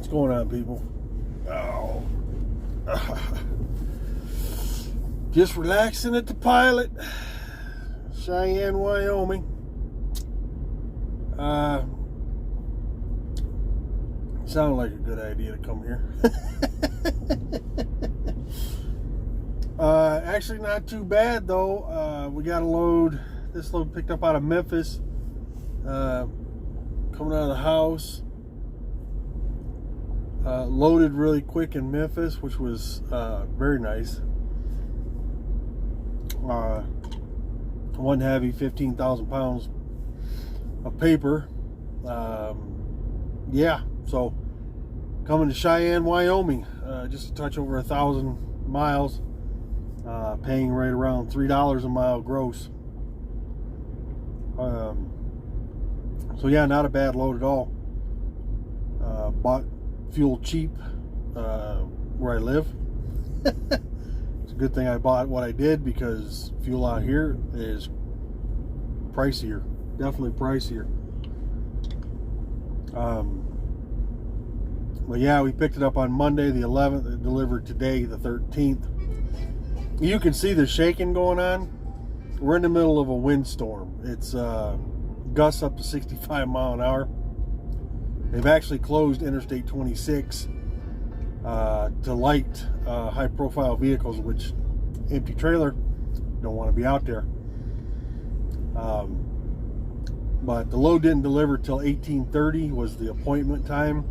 What's going on, people? Oh. Just relaxing at the Pilot, Cheyenne, Wyoming. Sounded like a good idea to come here. Actually not too bad though. We got a load. This load picked up out of Memphis. Coming out of the house. Loaded really quick in Memphis, which was very nice. One heavy, 15,000 pounds of paper. Yeah, so coming to Cheyenne, Wyoming, just a touch over 1,000 miles, paying right around $3 a mile gross. So yeah, not a bad load at all. Bought fuel cheap where I live. It's a good thing I bought what I did, because fuel out here is pricier, definitely pricier. But yeah, we picked it up on Monday the 11th. It delivered today the 13th. You can see the shaking going on. We're in the middle of a windstorm. It's gusts up to 65 mile an hour. They've actually closed Interstate 26 to light high-profile vehicles, which empty trailer don't want to be out there. But the load didn't deliver till 18:30 was the appointment time.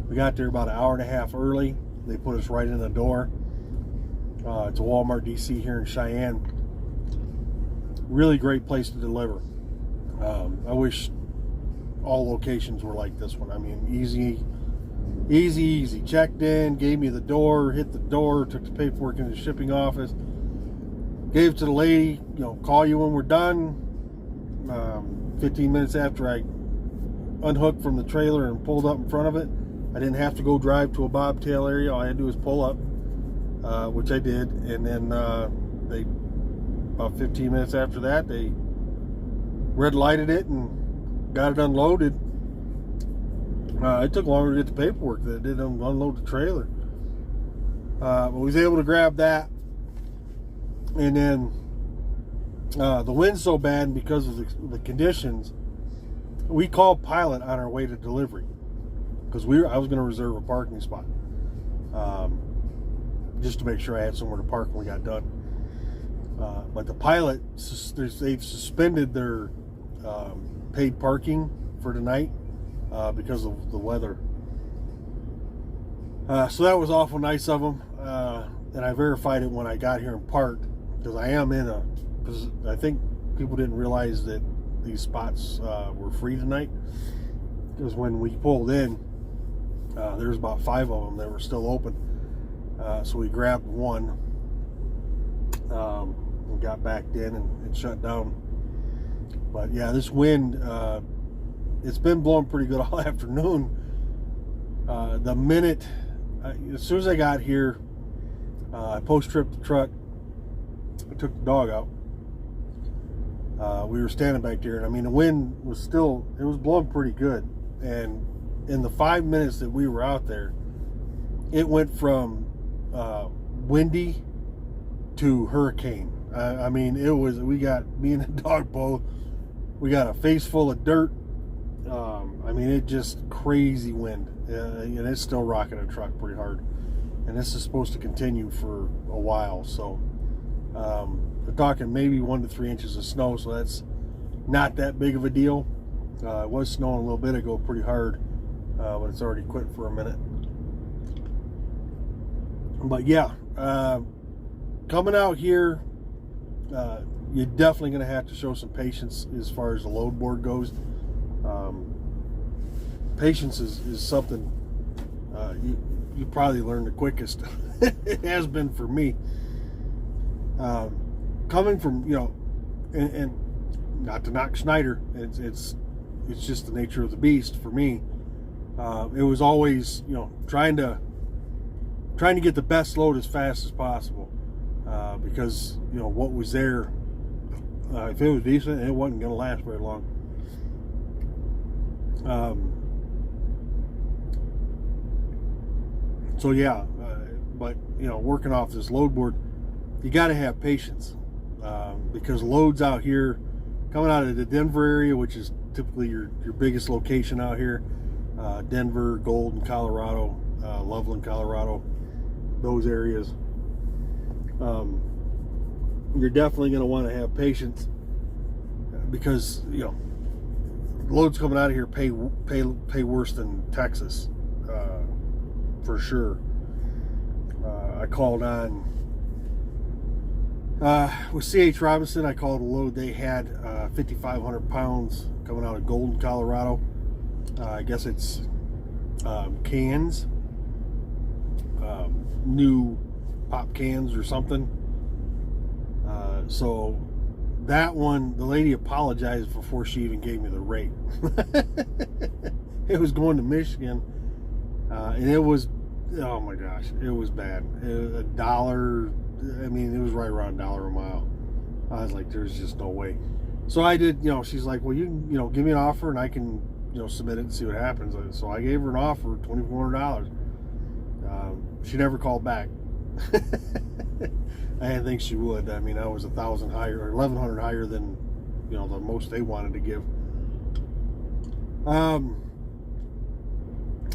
We got there about an hour and a half early. They put us right in the door. It's a Walmart DC here in Cheyenne. Really great place to deliver. I wish all locations were like this one. I mean, easy. Checked in, gave me the door, hit the door, took the paperwork in the shipping office, gave it to the lady, call you when we're done. 15 minutes after I unhooked from the trailer and pulled up in front of it, I didn't have to go drive to a bobtail area. All I had to do was pull up, which I did, and then they, about 15 minutes after that, they red lighted it and got it unloaded. It took longer to get the paperwork than it did unload the trailer. But we was able to grab that, and then the wind's so bad because of the conditions. We called Pilot on our way to delivery, because I was going to reserve a parking spot, just to make sure I had somewhere to park when we got done. But the Pilot, they've suspended their paid parking for tonight because of the weather. So that was awful nice of them. And I verified it when I got here and parked, because I think people didn't realize that these spots were free tonight. Because when we pulled in, there was about 5 of them that were still open. So we grabbed one and got backed in and shut down. But yeah, this wind, it's been blowing pretty good all afternoon. The minute, as soon as I got here, I post-tripped the truck. I took the dog out. We were standing back there, and I mean, the wind was it was blowing pretty good. And in the 5 minutes that we were out there, it went from windy to hurricane. I mean, we got, me and the dog both, we got a face full of dirt. I mean, it just crazy wind, and it's still rocking the truck pretty hard. And this is supposed to continue for a while, so we're talking maybe 1 to 3 inches of snow, so that's not that big of a deal. It was snowing a little bit ago pretty hard, but it's already quit for a minute. But yeah, coming out here, you're definitely going to have to show some patience as far as the load board goes. Patience is something you probably learn the quickest. It has been for me. Coming from, and not to knock Schneider, it's just the nature of the beast for me. It was always, trying to get the best load as fast as possible, because what was there, if it was decent, it wasn't going to last very long. So yeah, but you know, working off this load board, you got to have patience, because loads out here coming out of the Denver area, which is typically your biggest location out here, Denver, Golden, Colorado, Loveland, Colorado, those areas, you're definitely going to want to have patience, because you know, loads coming out of here pay worse than Texas, for sure. I called on with C.H. Robinson. I called a load they had, 5,500 pounds coming out of Golden, Colorado. I guess it's cans, new pop cans or something. So that one, the lady apologized before she even gave me the rate. It was going to Michigan, and it was, oh my gosh, it was bad. $1, I mean, it was right around $1 a mile. I was like, there's just no way. So I did, you know, she's like, well, you know, give me an offer and I can, you know, submit it and see what happens. So I gave her an offer, $2,400. She never called back. I didn't think she would. I mean, I was 1,000 higher, or 1,100 higher than, you know, the most they wanted to give.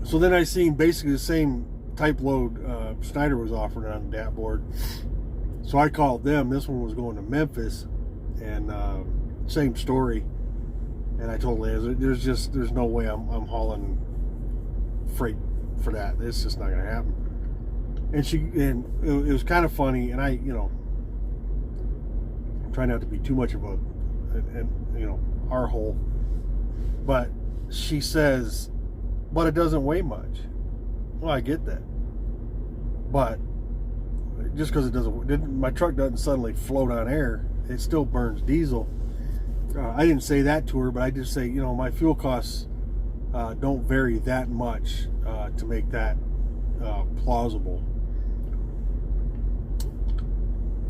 So then I seen basically the same type load Schneider was offering on the DAT board. So I called them. This one was going to Memphis, and same story. And I told Liz, there's no way I'm hauling freight for that. It's just not gonna happen. And it was kind of funny, and I, you know, try not to be too much of a, you know, our hole, but she says, but it doesn't weigh much. Well, I get that, but just because my truck doesn't suddenly float on air, it still burns diesel. I didn't say that to her, but I just say, you know, my fuel costs don't vary that much to make that plausible.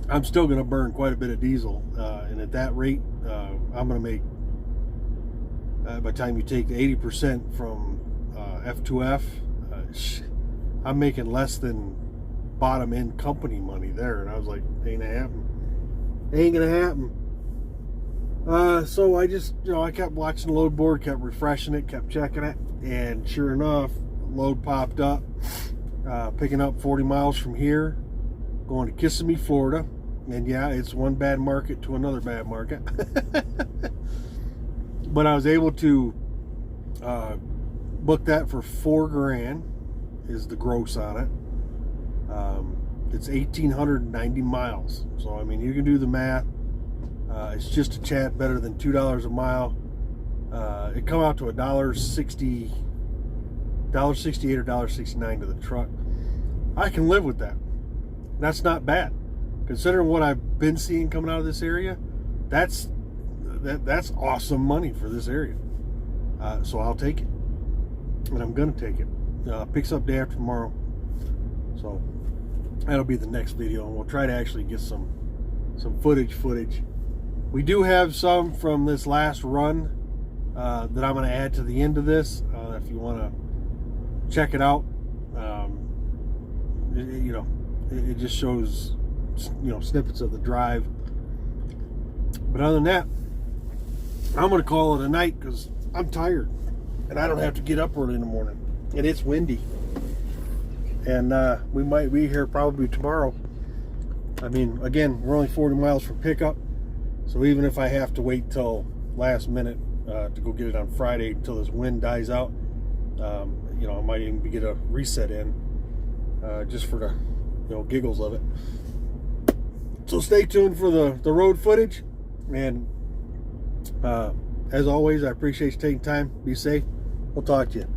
I'm still going to burn quite a bit of diesel, and at that rate, I'm going to make, by the time you take the 80% from F2F, I'm making less than bottom end company money there. And I was like, ain't gonna happen. Ain't gonna happen. So I just, you know, I kept watching the load board, kept refreshing it, kept checking it, and sure enough, load popped up, picking up 40 miles from here, going to Kissimmee, Florida. And yeah, it's one bad market to another bad market. But I was able to book that for $4,000 is the gross on it. It's 1,890 miles. So I mean, you can do the math. It's just a chat better than $2 a mile. It come out to $1.68 or $1.69 to the truck. I can live with that. That's not bad, considering what I've been seeing coming out of this area. That's awesome money for this area. So I'll take it, and I'm gonna take it. Picks up day after tomorrow, so that'll be the next video, and we'll try to actually get some footage. We do have some from this last run that I'm going to add to the end of this. If you want to check it out, it just shows, you know, snippets of the drive. But other than that, I'm going to call it a night because I'm tired and I don't have to get up early in the morning, and it's windy, and we might be here probably tomorrow. I mean, again, we're only 40 miles from pickup, so even if I have to wait till last minute to go get it on Friday until this wind dies out, you know, I might even get a reset in just for the, you know, giggles of it. So stay tuned for the road footage, and as always, I appreciate you taking time. Be safe. We'll talk to you.